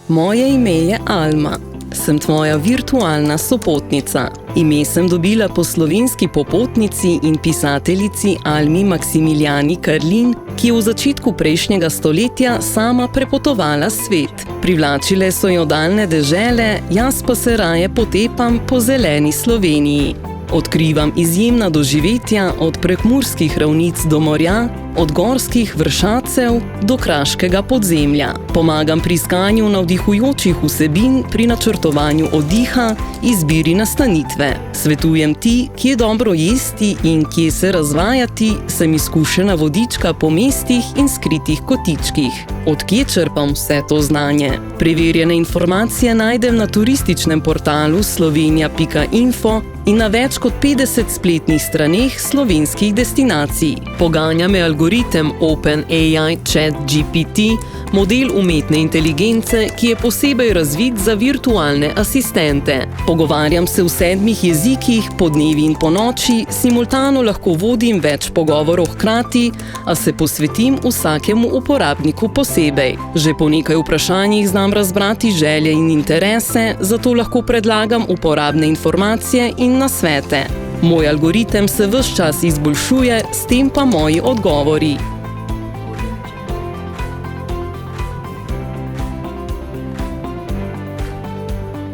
Moje ime je Alma. Sem tvoja virtualna sopotnica. Ime sem dobila po slovenski popotnici in pisateljici Almi Maksimilijani Karlin, ki je v začetku prejšnjega stoletja sama prepotovala svet. Privlačile so jo daljne dežele, jaz pa se raje potepam po zeleni Sloveniji. Odkrivam izjemna doživetja od prekmurskih ravnic do morja, od gorskih vršacev do kraškega podzemlja. Pomagam pri iskanju navdihujočih vsebin, pri načrtovanju oddiha, izbiri nastanitve. Svetujem ti, kje dobro jesti in kje se razvajati, sem izkušena vodička po mestih in skritih kotičkih. Od kje črpam vse to znanje? Preverjene informacije najdem na turističnem portalu slovenija.info in na več kot 50 spletnih straneh slovenskih destinacij. Poganja me algoritem OpenAI ChatGPT, model umetne inteligence, ki je posebej razvit za virtualne asistente. Pogovarjam se v 7 jezikih, po dnevi in po noči, simultano lahko vodim več pogovorov hkrati, a se posvetim vsakemu uporabniku posebej. Že po nekaj vprašanjih znam razbrati želje in interese, zato lahko predlagam uporabne informacije in nasvete. Moj algoritem se ves čas izboljšuje, s tem pa moji odgovori.